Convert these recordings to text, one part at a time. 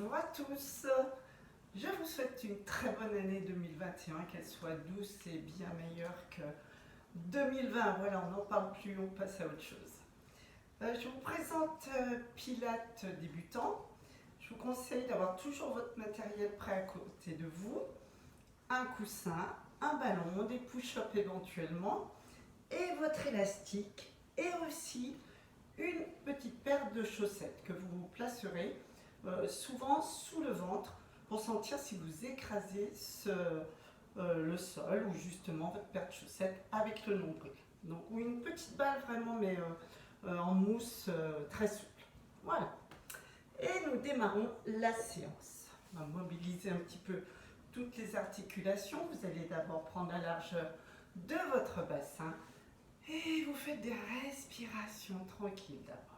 Bonjour à tous, je vous souhaite une très bonne année 2021, qu'elle soit douce et bien meilleure que 2020. Voilà, on n'en parle plus, on passe à autre chose. Je vous présente Pilates débutant. Je vous conseille d'avoir toujours votre matériel prêt à côté de vous, un coussin, un ballon, des push-ups éventuellement, et votre élastique, et aussi une petite paire de chaussettes que vous placerez souvent sous le ventre pour sentir si vous écrasez le sol ou justement votre paire de chaussettes avec le nombril. Donc, ou une petite balle vraiment, mais en mousse très souple. Voilà. Et nous démarrons la séance. On va mobiliser un petit peu toutes les articulations. Vous allez d'abord prendre la largeur de votre bassin et vous faites des respirations tranquilles d'abord.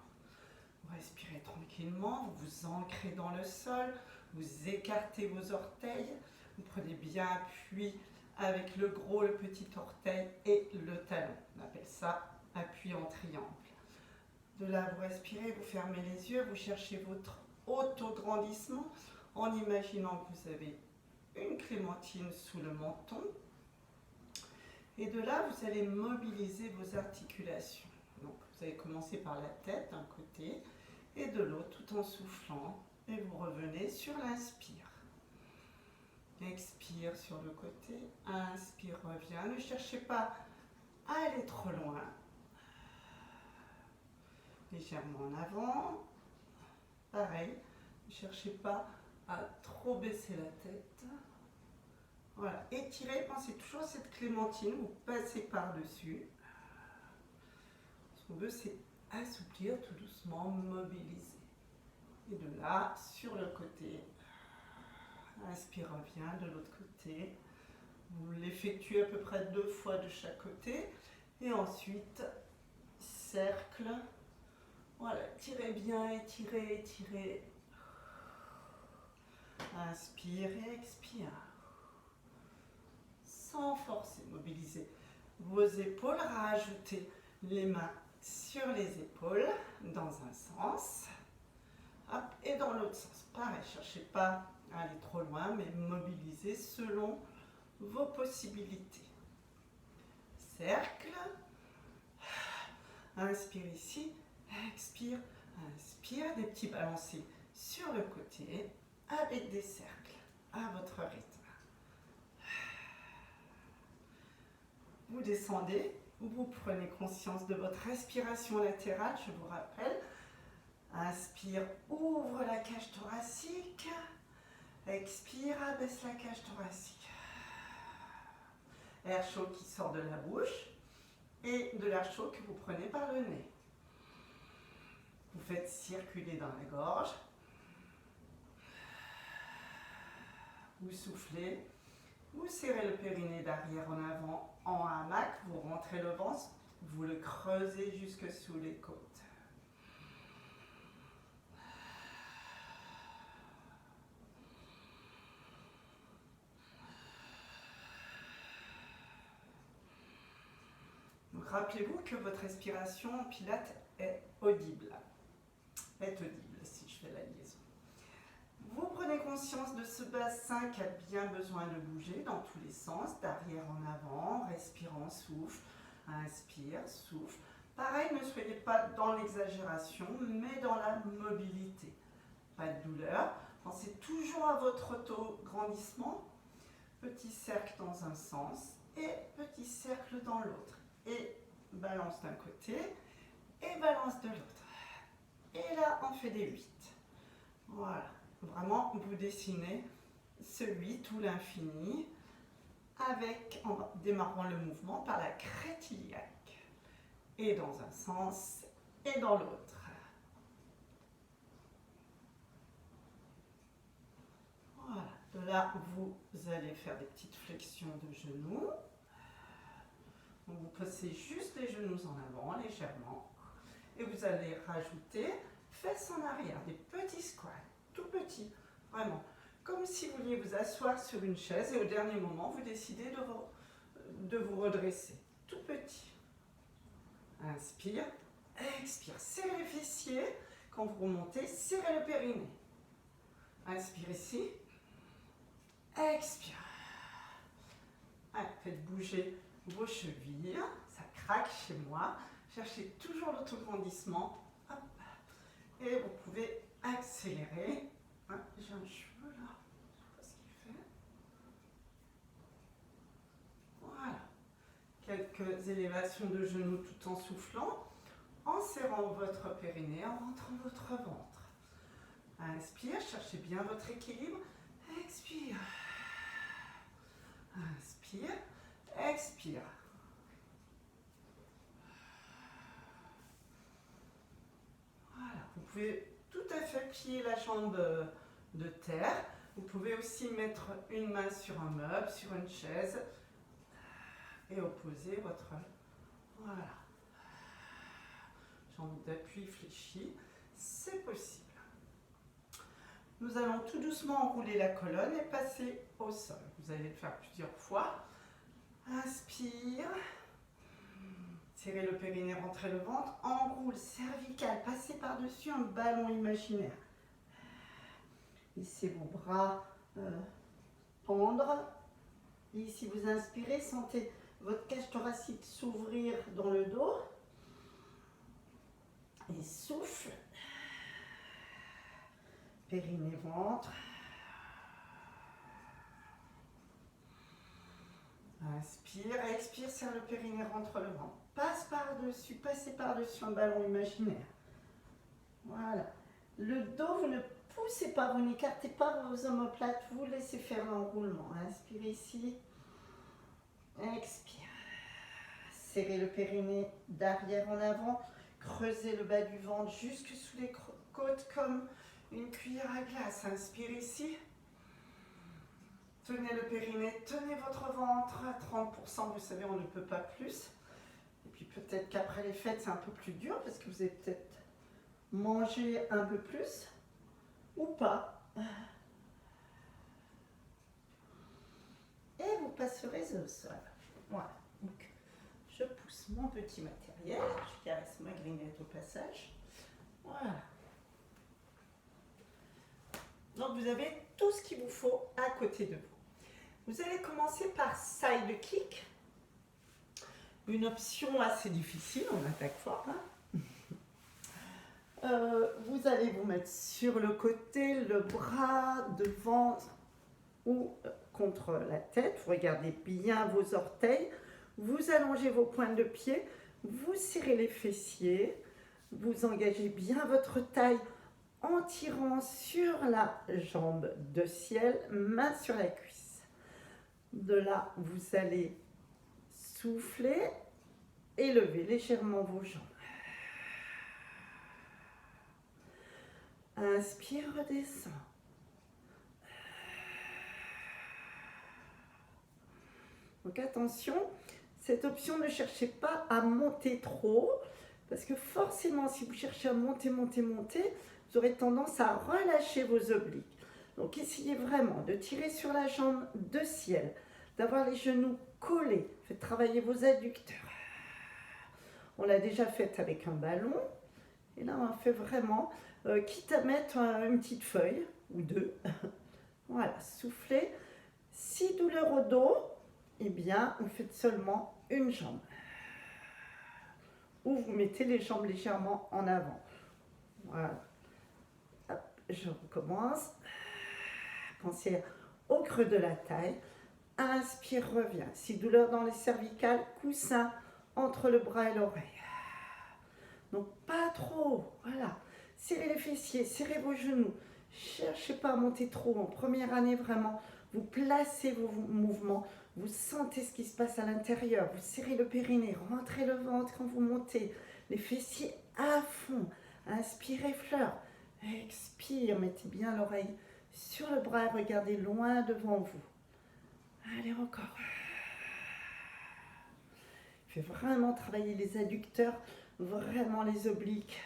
Vous respirez tranquillement, vous vous ancrez dans le sol, vous écartez vos orteils, vous prenez bien appui avec le gros, le petit orteil et le talon. On appelle ça appui en triangle. De là, vous respirez, vous fermez les yeux, vous cherchez votre auto-grandissement en imaginant que vous avez une clémentine sous le menton. Et de là, vous allez mobiliser vos articulations. Donc, vous allez commencer par la tête d'un côté et de l'autre tout en soufflant. Et vous revenez sur l'inspire. Expire sur le côté, inspire, revient. Ne cherchez pas à aller trop loin. Légèrement en avant. Pareil, ne cherchez pas à trop baisser la tête. Voilà, étirez, pensez toujours à cette clémentine, vous passez par-dessus. Ce qu'on veut, c'est assouplir tout doucement, mobiliser. Et de là, sur le côté, inspire, revient, de l'autre côté. Vous l'effectuez à peu près 2 fois de chaque côté. Et ensuite, cercle. Voilà, tirez bien, étirez, étirez. Inspire et expire. Sans forcer, mobilisez vos épaules, rajoutez les mains sur les épaules dans un sens. Hop, et dans l'autre sens, pareil, cherchez pas à aller trop loin, mais mobilisez selon vos possibilités. Cercle. Inspire ici, expire, inspire, des petits balancés sur le côté avec des cercles à votre rythme. Vous descendez, vous prenez conscience de votre respiration latérale, je vous rappelle. Inspire, ouvre la cage thoracique. Expire, abaisse la cage thoracique. Air chaud qui sort de la bouche et de l'air chaud que vous prenez par le nez. Vous faites circuler dans la gorge. Vous soufflez. Vous serrez le périnée d'arrière en avant en hamac. Vous rentrez le ventre. Vous le creusez jusque sous les côtes. Donc rappelez-vous que votre respiration en pilates est audible. Est audible si je fais la liaison. Vous prenez conscience de ce bassin qui a bien besoin de bouger dans tous les sens, d'arrière en avant, respirant, souffle, inspire, souffle. Pareil, ne soyez pas dans l'exagération, mais dans la mobilité. Pas de douleur. Pensez toujours à votre auto-grandissement. Petit cercle dans un sens et petit cercle dans l'autre. Et balance d'un côté et balance de l'autre. Et là, on fait des 8. Voilà. Vraiment, vous dessinez ce 8 ou l'infini en démarrant le mouvement par la crête iliaque. Et dans un sens et dans l'autre. Voilà. De là, vous allez faire des petites flexions de genoux. Donc vous posez juste les genoux en avant, légèrement. Et vous allez rajouter fesses en arrière, des petits squats, tout petits, vraiment. Comme si vous vouliez vous asseoir sur une chaise et au dernier moment, vous décidez de vous redresser. Tout petit. Inspire, expire. Serrez les fessiers. Quand vous remontez, serrez le périnée. Inspire ici. Expire. Allez, faites bouger vos chevilles. Ça craque chez moi. Cherchez toujours l'autograndissement. Hop. Et vous pouvez accélérer. Ah, j'ai un cheveu là. Je sais pas ce qu'il fait. Voilà. Quelques élévations de genoux tout en soufflant. En serrant votre périnée, en rentrant votre ventre. Inspire, cherchez bien votre équilibre. Expire. Inspire, expire. Voilà, vous pouvez tout à fait plier la jambe de terre. Vous pouvez aussi mettre une main sur un meuble, sur une chaise et opposer votre... Voilà. Jambe d'appui fléchie, c'est possible. Nous allons tout doucement enrouler la colonne et passer au sol. Vous allez le faire plusieurs fois. Inspire. Serrez le périnée, rentrez le ventre. Enroule, cervical, passez par-dessus un ballon imaginaire. Laissez vos bras pendre. Ici, vous inspirez, sentez votre cage thoracique s'ouvrir dans le dos. Et souffle. Périnée, ventre. Inspire, expire, serre le périnée, rentre le ventre. Passe par-dessus, passez par-dessus un ballon imaginaire. Voilà. Le dos, vous ne poussez pas, vous n'écartez pas vos omoplates, vous laissez faire l'enroulement. Inspire ici. Expire. Serrez le périnée d'arrière en avant. Creusez le bas du ventre jusque sous les côtes comme une cuillère à glace. Inspire ici. Tenez le périnée, tenez votre ventre à 30%. Vous savez, on ne peut pas plus. Et puis peut-être qu'après les fêtes, c'est un peu plus dur parce que vous avez peut-être mangé un peu plus ou pas. Et vous passerez au sol. Voilà. Donc, je pousse mon petit matériel. Je caresse ma grinette au passage. Voilà. Donc, vous avez tout ce qu'il vous faut à côté de vous. Vous allez commencer par side kick. Une option assez difficile, on attaque fort. Vous allez vous mettre sur le côté, le bras devant ou contre la tête. Vous regardez bien vos orteils. Vous allongez vos pointes de pied. Vous serrez les fessiers. Vous engagez bien votre taille en tirant sur la jambe de ciel, main sur la cuisse. De là, vous allez souffler et lever légèrement vos jambes. Inspire, redescend. Donc attention, cette option, ne cherchez pas à monter trop, parce que forcément, si vous cherchez à monter, vous aurez tendance à relâcher vos obliques. Donc essayez vraiment de tirer sur la jambe de ciel, d'avoir les genoux collés. Faites travailler vos adducteurs. On l'a déjà fait avec un ballon. Et là, on fait vraiment, quitte à mettre une petite feuille ou deux. Voilà, soufflez. Si douleur au dos, eh bien, vous faites seulement une jambe. Ou vous mettez les jambes légèrement en avant. Voilà. Hop, je recommence. Pensez au creux de la taille. Inspire, reviens. Si douleur dans les cervicales, coussin entre le bras et l'oreille. Donc pas trop, voilà. Serrez les fessiers, serrez vos genoux. Cherchez pas à monter trop. En première année, vraiment, vous placez vos mouvements. Vous sentez ce qui se passe à l'intérieur. Vous serrez le périnée, rentrez le ventre quand vous montez. Les fessiers à fond. Inspirez, fleur. Expire, mettez bien l'oreille sur le bras et regardez loin devant vous. Allez, encore. Faites vraiment travailler les adducteurs, vraiment les obliques.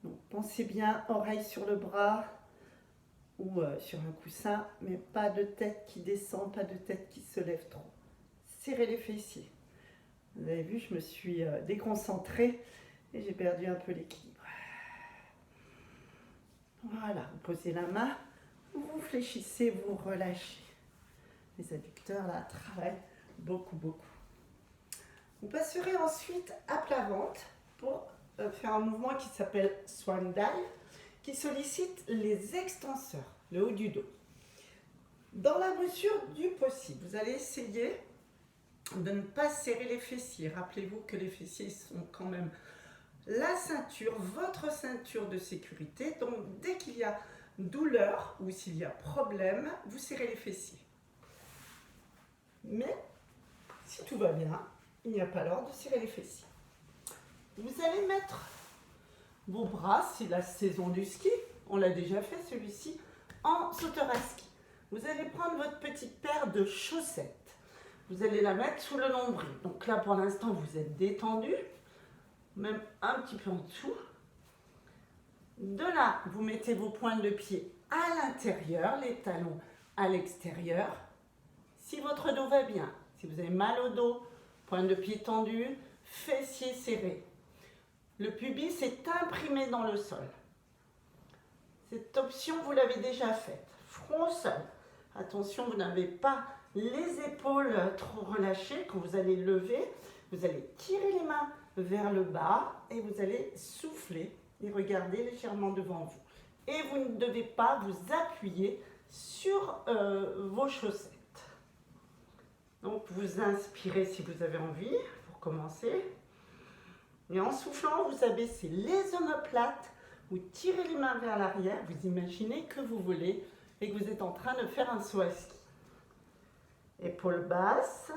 Donc, pensez bien, oreille sur le bras ou sur un coussin, mais pas de tête qui descend, pas de tête qui se lève trop. Serrez les fessiers. Vous avez vu, je me suis déconcentrée et j'ai perdu un peu l'équilibre. Voilà, vous posez la main, vous fléchissez, vous relâchez. Les adducteurs là travaillent beaucoup, beaucoup. Vous passerez ensuite à plat ventre pour faire un mouvement qui s'appelle Swan Dive, qui sollicite les extenseurs, le haut du dos. Dans la mesure du possible, vous allez essayer de ne pas serrer les fessiers. Rappelez-vous que les fessiers sont quand même la ceinture, votre ceinture de sécurité. Donc dès qu'il y a douleur ou s'il y a problème, vous serrez les fessiers. Mais si tout va bien, il n'y a pas l'ordre de serrer les fessiers. Vous allez mettre vos bras, c'est la saison du ski, on l'a déjà fait celui-ci, en sauteur à ski. Vous allez prendre votre petite paire de chaussettes. Vous allez la mettre sous le nombril. Donc là, pour l'instant, vous êtes détendu, même un petit peu en dessous. De là, vous mettez vos pointes de pied à l'intérieur, les talons à l'extérieur. Si votre dos va bien, si vous avez mal au dos, pointe de pied tendue, fessiers serrés. Le pubis est imprimé dans le sol. Cette option, vous l'avez déjà faite. Front au sol. Attention, vous n'avez pas les épaules trop relâchées. Quand vous allez lever, vous allez tirer les mains vers le bas et vous allez souffler et regarder légèrement devant vous. Et vous ne devez pas vous appuyer sur vos chaussettes. Donc, vous inspirez si vous avez envie, pour commencer. Et en soufflant, vous abaissez les omoplates, vous tirez les mains vers l'arrière, vous imaginez que vous volez et que vous êtes en train de faire un saut à ski. Épaules basses.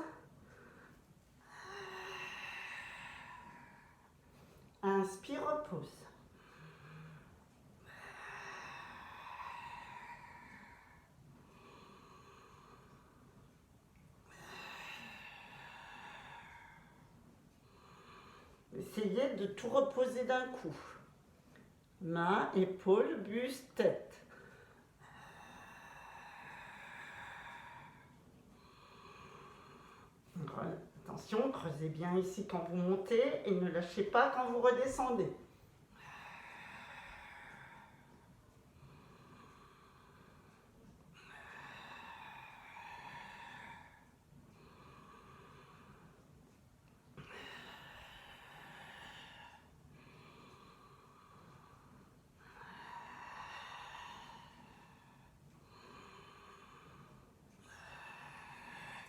Inspire, repose. Essayez de tout reposer d'un coup. Mains, épaules, buste, tête. Attention, creusez bien ici quand vous montez et ne lâchez pas quand vous redescendez.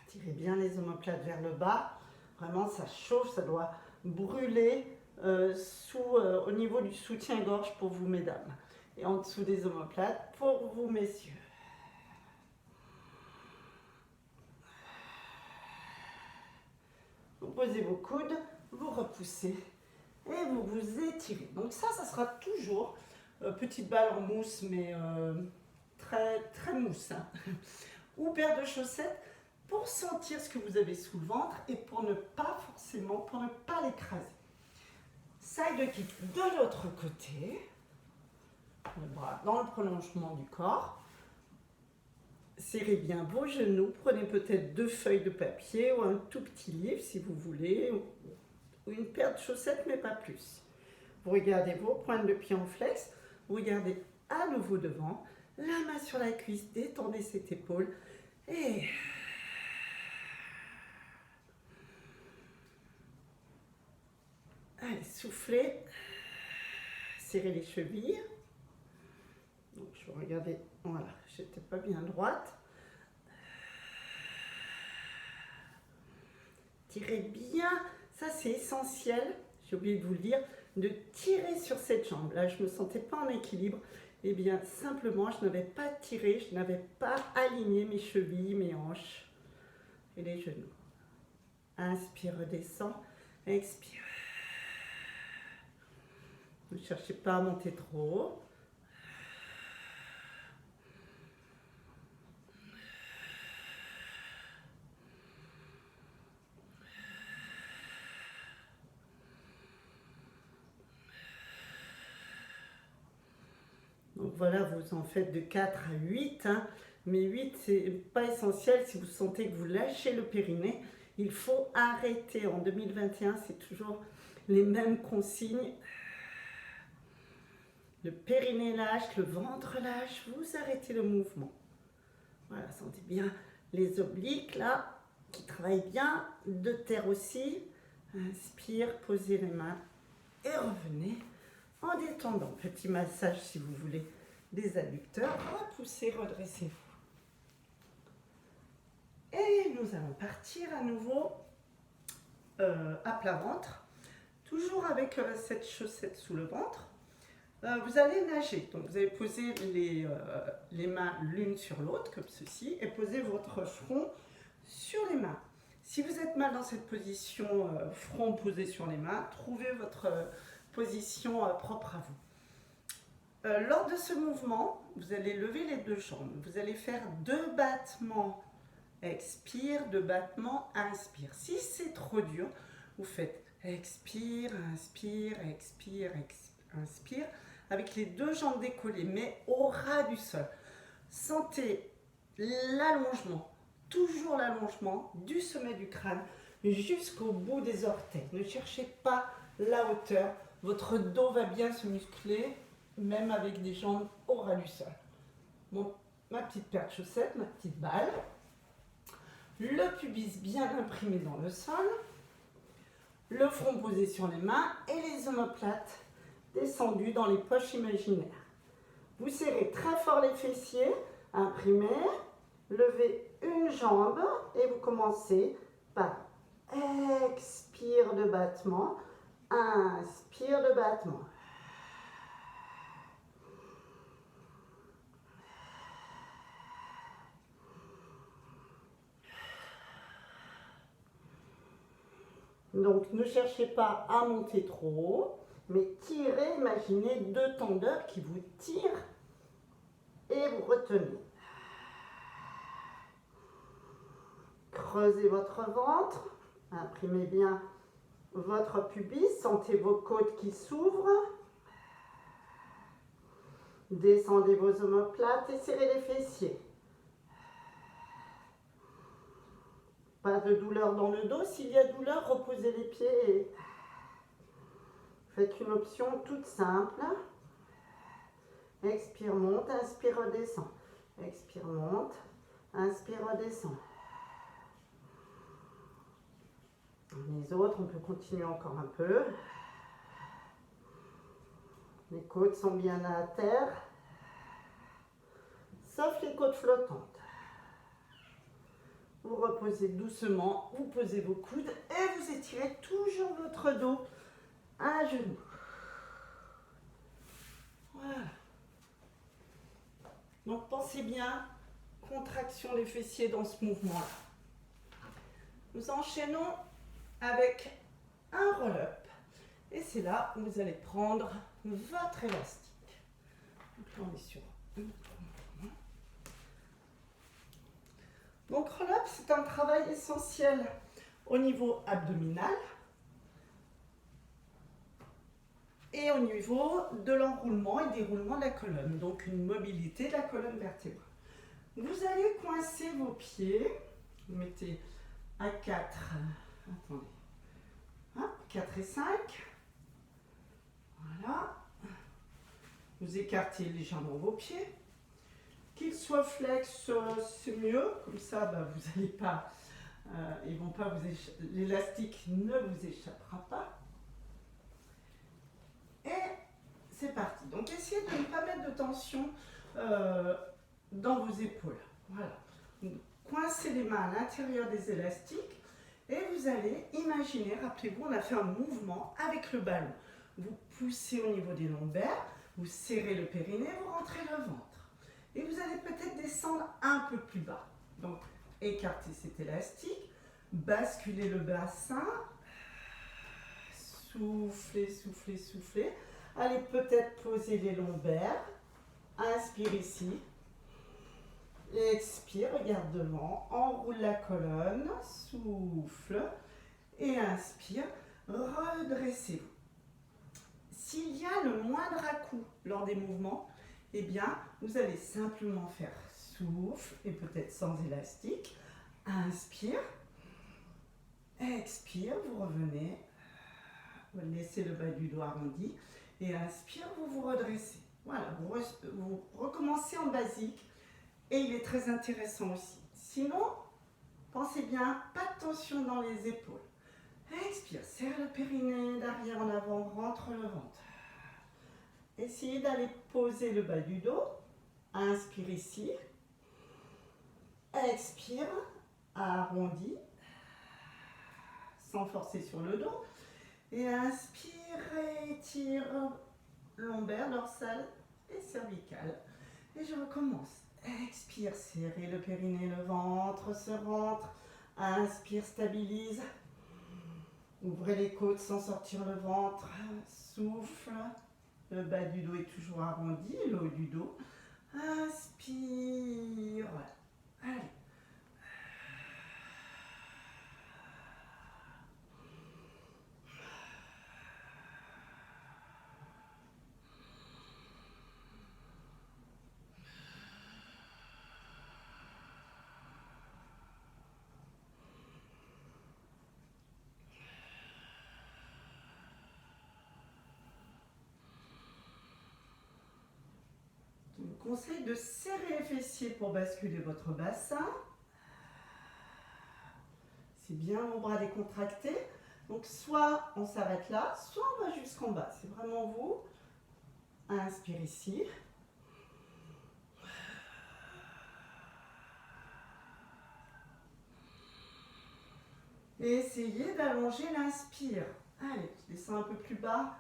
Tirez bien les omoplates vers le bas. Vraiment, ça chauffe, ça doit brûler au niveau du soutien-gorge pour vous, mesdames. Et en dessous des omoplates pour vous, messieurs. Vous posez vos coudes, vous repoussez et vous vous étirez. Donc ça sera toujours petite balle en mousse, mais très, très mousse. Hein. Ou paire de chaussettes pour sentir ce que vous avez sous le ventre et pour ne pas l'écraser. Side kick de l'autre côté, le bras dans le prolongement du corps. Serrez bien vos genoux, prenez peut-être 2 feuilles de papier ou un tout petit livre si vous voulez, ou une paire de chaussettes mais pas plus. Vous regardez vos pointes de pied en flex, vous regardez à nouveau devant, la main sur la cuisse, détendez cette épaule et... Allez, soufflez, serrez les chevilles. Donc, je vais regarder, voilà, j'étais pas bien droite. Tirez bien, ça c'est essentiel, j'ai oublié de vous le dire, de tirer sur cette jambe. Là, je ne me sentais pas en équilibre. Eh bien, simplement, je n'avais pas tiré, je n'avais pas aligné mes chevilles, mes hanches et les genoux. Inspire, redescend, expire. Ne cherchez pas à monter trop haut. Donc voilà, vous en faites de 4 à 8. Hein. Mais 8, c'est pas essentiel si vous sentez que vous lâchez le périnée. Il faut arrêter. En 2021, c'est toujours les mêmes consignes. Le périnée lâche, le ventre lâche, vous arrêtez le mouvement. Voilà, sentez bien les obliques là, qui travaillent bien, de terre aussi. Inspire, posez les mains et revenez en détendant. Petit massage si vous voulez des adducteurs. Repoussez, redressez-vous. Et nous allons partir à nouveau à plat ventre. Toujours avec cette chaussette sous le ventre. Vous allez nager. Donc vous allez poser les mains l'une sur l'autre comme ceci et poser votre front sur les mains. Si vous êtes mal dans cette position, front posé sur les mains, trouvez votre position propre à vous. Lors de ce mouvement, vous allez lever les deux jambes. Vous allez faire 2 battements. Expire, 2 battements, inspire. Si c'est trop dur, vous faites expire, inspire, expire, inspire, avec les 2 jambes décollées, mais au ras du sol. Sentez l'allongement, toujours l'allongement du sommet du crâne jusqu'au bout des orteils. Ne cherchez pas la hauteur, votre dos va bien se muscler, même avec des jambes au ras du sol. Ma petite paire de chaussettes, ma petite balle. Le pubis bien imprimé dans le sol, le front posé sur les mains et les omoplates descendues dans les poches imaginaires. Vous serrez très fort les fessiers, imprimez, levez une jambe et vous commencez par expire de battement, inspire de battement. Donc, ne cherchez pas à monter trop haut, mais tirez, imaginez 2 tendeurs qui vous tirent et vous retenez. Creusez votre ventre, imprimez bien votre pubis, sentez vos côtes qui s'ouvrent. Descendez vos omoplates et serrez les fessiers. Pas de douleur dans le dos. S'il y a douleur, reposez les pieds et faites une option toute simple. Expire, monte, inspire, redescend. Expire, monte, inspire, redescend. Les autres, on peut continuer encore un peu. Les côtes sont bien à terre, sauf les côtes flottantes. Vous reposez doucement, vous posez vos coudes et vous étirez toujours votre dos à genoux. Voilà. Donc pensez bien, contraction des fessiers dans ce mouvement-là. Nous enchaînons avec un roll-up. Et c'est là où vous allez prendre votre élastique. Donc là, on est sur un autre mouvement. Donc roll-up, c'est un travail essentiel au niveau abdominal et au niveau de l'enroulement et déroulement de la colonne. Donc une mobilité de la colonne vertébrale. Vous allez coincer vos pieds. Vous mettez à 4. Attendez. 4 et 5. Voilà. Vous écartez légèrement vos pieds. Qu'ils soient flex, c'est mieux. Comme ça, vous n'allez pas, ils vont pas l'élastique ne vous échappera pas. Et c'est parti. Donc essayez de ne pas mettre de tension dans vos épaules. Voilà. Donc, coincez les mains à l'intérieur des élastiques et vous allez imaginer, rappelez-vous, on a fait un mouvement avec le ballon. Vous poussez au niveau des lombaires, vous serrez le périnée, vous rentrez le ventre. Et vous allez peut-être descendre un peu plus bas. Donc, écartez cet élastique, basculez le bassin, soufflez, soufflez, soufflez. Allez peut-être poser les lombaires. Inspire ici. Expire, regarde devant, enroule la colonne, souffle et inspire, redressez-vous. S'il y a le moindre à-coup lors des mouvements, eh bien, vous allez simplement faire souffle et peut-être sans élastique. Inspire, expire, vous revenez, vous laissez le bas du dos arrondi et inspire, vous vous redressez. Voilà, vous recommencez en basique et il est très intéressant aussi. Sinon, pensez bien, pas de tension dans les épaules. Expire, serre le périnée, d'arrière en avant, rentre le ventre. Essayez d'aller poser le bas du dos. Inspire ici. Expire, arrondi, sans forcer sur le dos. Et inspire, étire lombaire, dorsale et cervicale. Et je recommence. Expire, serrez le périnée, le ventre se rentre. Inspire, stabilise. Ouvrez les côtes sans sortir le ventre. Souffle. Le bas du dos est toujours arrondi, le haut du dos. Inspire. Allez. Je vous conseille de serrer les fessiers pour basculer votre bassin. C'est bien vos bras décontractés. Donc soit on s'arrête là, soit on va jusqu'en bas. C'est vraiment vous. Inspire ici. Et essayez d'allonger l'inspire. Allez, je descends un peu plus bas.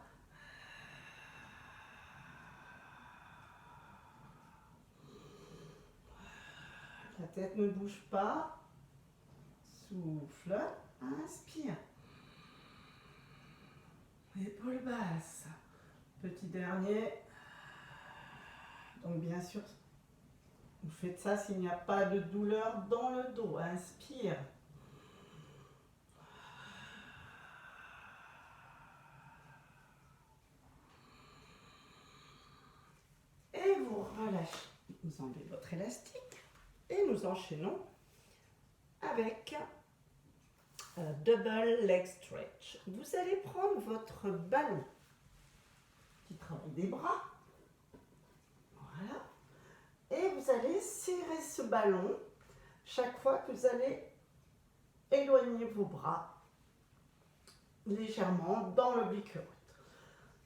La tête ne bouge pas. Souffle. Inspire. Épaules basses. Petit dernier. Donc bien sûr, vous faites ça s'il n'y a pas de douleur dans le dos. Inspire. Et vous relâchez. Vous enlevez votre élastique. Et nous enchaînons avec double leg stretch. Vous allez prendre votre ballon. Petit travail des bras. Voilà. Et vous allez serrer ce ballon chaque fois que vous allez éloigner vos bras légèrement dans l'oblique haute.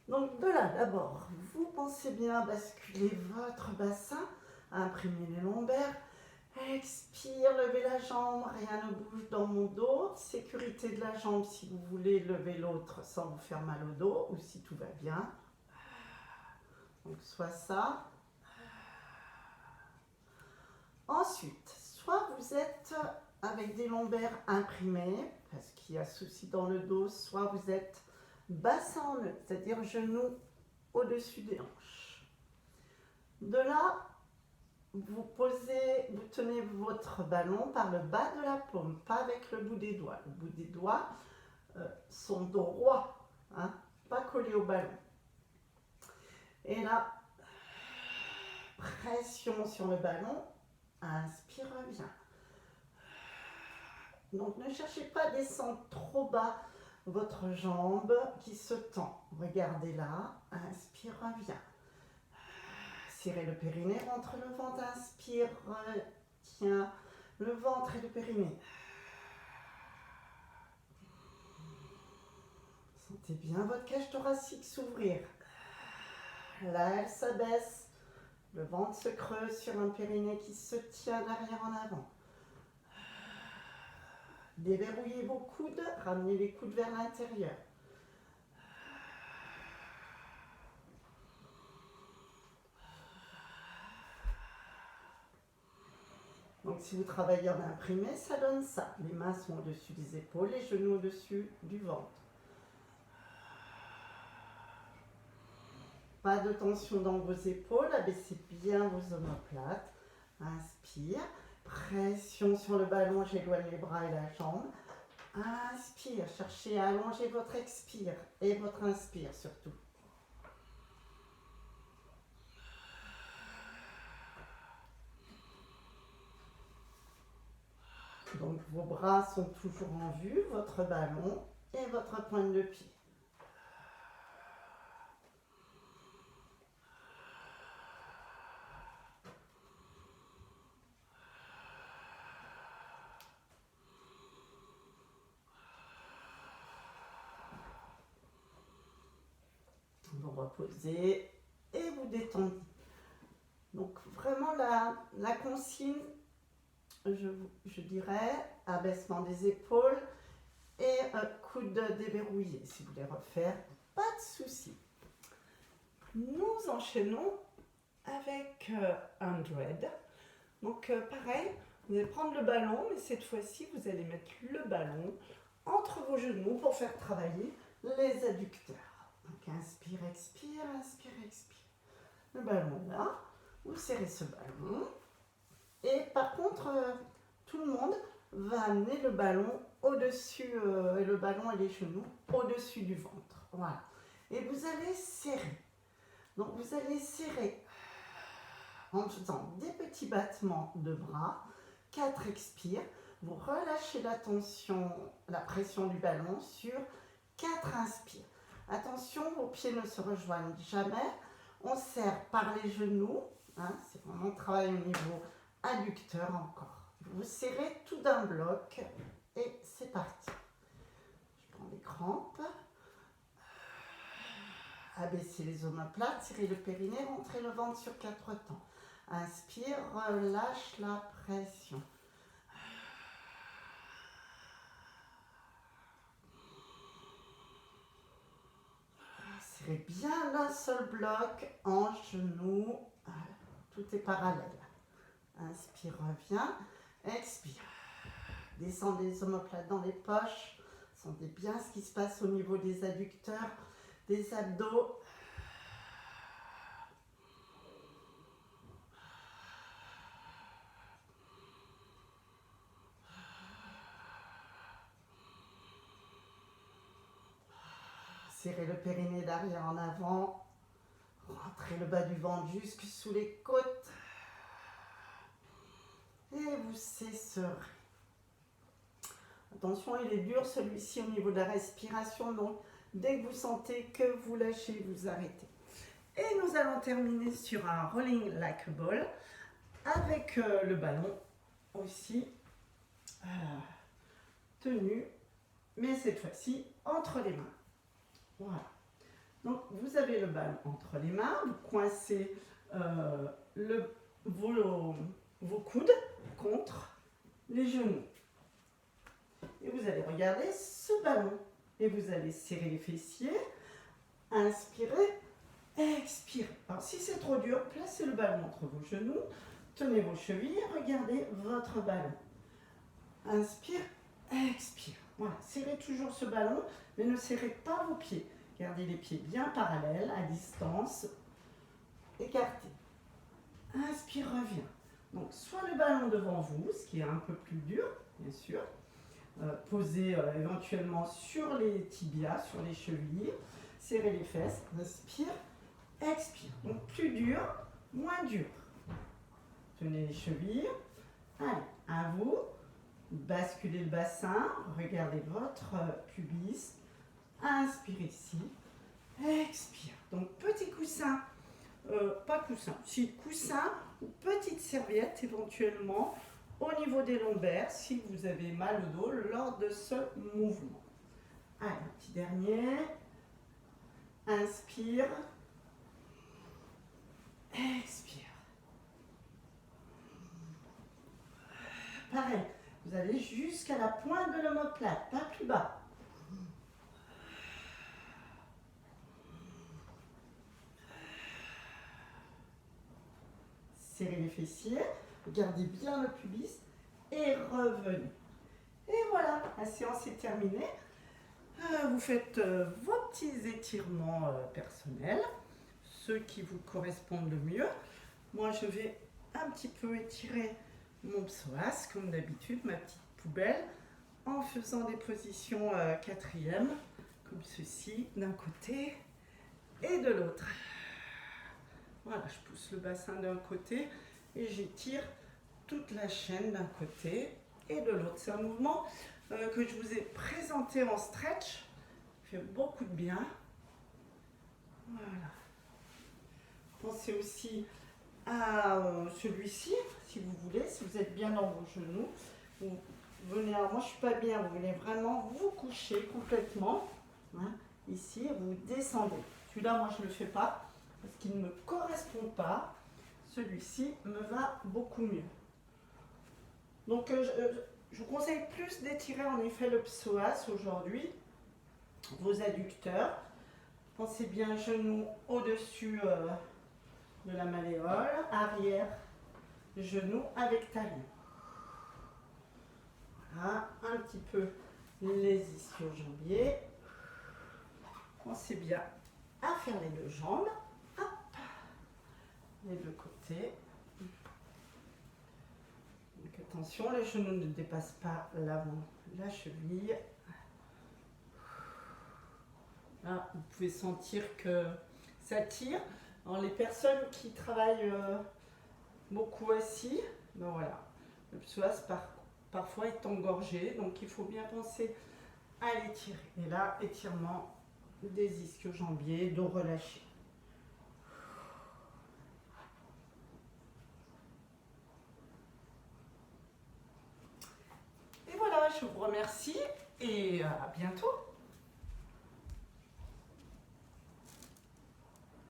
Donc de là, d'abord, vous pensez bien basculer votre bassin, imprimer les lombaires. Expire, levez la jambe, rien ne bouge dans mon dos. Sécurité de la jambe si vous voulez lever l'autre sans vous faire mal au dos ou si tout va bien. Donc soit ça. Ensuite, soit vous êtes avec des lombaires imprimés parce qu'il y a souci dans le dos, soit vous êtes bassin en neutre, c'est-à-dire genou au-dessus des hanches. De là, vous tenez votre ballon par le bas de la paume, pas avec le bout des doigts. Le bout des doigts sont droits, hein, pas collés au ballon. Et là, pression sur le ballon, inspire bien. Donc ne cherchez pas à descendre trop bas votre jambe qui se tend. Regardez là, inspire bien. Serrez le périnée, rentre le ventre, inspire, tiens le ventre et le périnée. Sentez bien votre cage thoracique s'ouvrir. Là, elle s'abaisse. Le ventre se creuse sur un périnée qui se tient d'arrière en avant. Déverrouillez vos coudes, ramenez les coudes vers l'intérieur. Donc si vous travaillez en imprimé, ça donne ça. Les mains sont au-dessus des épaules, les genoux au-dessus du ventre. Pas de tension dans vos épaules, abaissez bien vos omoplates. Inspire, pression sur le ballon, j'éloigne les bras et la jambe. Inspire, cherchez à allonger votre expire et votre inspire surtout. Donc vos bras sont toujours en vue, votre ballon et votre pointe de pied. reposez et vous détendez. Donc vraiment la consigne, je dirais, abaissement des épaules et coude déverrouillé. Si vous voulez refaire, pas de souci. Nous enchaînons avec 100. Donc pareil, vous allez prendre le ballon, mais cette fois-ci, vous allez mettre le ballon entre vos genoux pour faire travailler les adducteurs. Donc inspire, expire, inspire, expire. Le ballon là, vous serrez ce ballon. Et par contre, tout le monde va amener le ballon au-dessus, le ballon et les genoux au-dessus du ventre. Voilà. Et vous allez serrer. Donc vous allez serrer en faisant des petits battements de bras. 4 expires. Vous relâchez la tension, la pression du ballon sur 4 inspires. Attention, vos pieds ne se rejoignent jamais. On serre par les genoux. Hein, c'est vraiment travail au niveau adducteur encore. Vous serrez tout d'un bloc et c'est parti. Je prends les crampes. Abaissez les omoplates, serrez le périnée, rentrez le ventre sur 4 temps. Inspire, relâche la pression. Serrez bien d'un seul bloc, en genoux, tout est parallèle. Inspire, reviens, expire. Descendez les omoplates dans les poches, sentez bien ce qui se passe au niveau des adducteurs, des abdos. Serrez le périnée d'arrière en avant. Rentrez le bas du ventre jusque sous les côtes. Et vous cesserez. Attention, il est dur celui-ci au niveau de la respiration. Donc, dès que vous sentez que vous lâchez, vous arrêtez. Et nous allons terminer sur un rolling like a ball avec le ballon aussi tenu, mais cette fois-ci entre les mains. Voilà. Donc vous avez le ballon entre les mains, vous coincez vos coudes contre les genoux. Et vous allez regarder ce ballon. Et vous allez serrer les fessiers, inspirez, expirez. Alors si c'est trop dur, placez le ballon entre vos genoux, tenez vos chevilles, regardez votre ballon. Inspire, expire. Voilà, serrez toujours ce ballon, mais ne serrez pas vos pieds. Gardez les pieds bien parallèles, à distance, écartés. Inspire, reviens. Donc, soit le ballon devant vous, ce qui est un peu plus dur, bien sûr. Posez éventuellement sur les tibias, sur les chevilles. Serrez les fesses. Inspire, expire. Donc, plus dur, moins dur. Tenez les chevilles. Allez, à vous. Basculez le bassin. Regardez votre pubis. Inspire ici. Expire. Donc, petit coussin. Pas coussin. Si, coussin ou petite serviette éventuellement au niveau des lombaires si vous avez mal au dos lors de ce mouvement. Allez, un petit dernier. Inspire. Expire. Pareil, vous allez jusqu'à la pointe de l'omoplate, pas plus bas. Serrez les fessiers, gardez bien le pubis et revenez. Et voilà, la séance est terminée. Vous faites vos petits étirements personnels, ceux qui vous correspondent le mieux. Moi, je vais un petit peu étirer mon psoas, comme d'habitude, ma petite poubelle, en faisant des positions quatrième, comme ceci, d'un côté et de l'autre. Voilà, je pousse le bassin d'un côté et j'étire toute la chaîne d'un côté et de l'autre. C'est un mouvement que je vous ai présenté en stretch, il fait beaucoup de bien. Voilà. Pensez aussi à celui-ci, si vous voulez, si vous êtes bien dans vos genoux. Vous venez, alors moi je ne suis pas bien, vous venez vraiment vous coucher complètement. Hein, ici, vous descendez. Celui-là, moi, je ne le fais pas parce qu'il ne me correspond pas. Celui-ci me va beaucoup mieux. Donc, je vous conseille plus d'étirer en effet le psoas aujourd'hui, vos adducteurs. Pensez bien genou au-dessus de la malléole, arrière, genou avec talon. Voilà, un petit peu les ischio-jambiers. Pensez bien à faire les deux jambes. Hop, les deux côtés. Donc attention, les genoux ne dépassent pas l'avant, la cheville. Là, vous pouvez sentir que ça tire. Alors les personnes qui travaillent beaucoup assis, ben voilà, le psoas parfois est engorgé, donc il faut bien penser à l'étirer. Et là, étirement des ischio-jambiers, dos relâché. Et voilà, je vous remercie et à bientôt.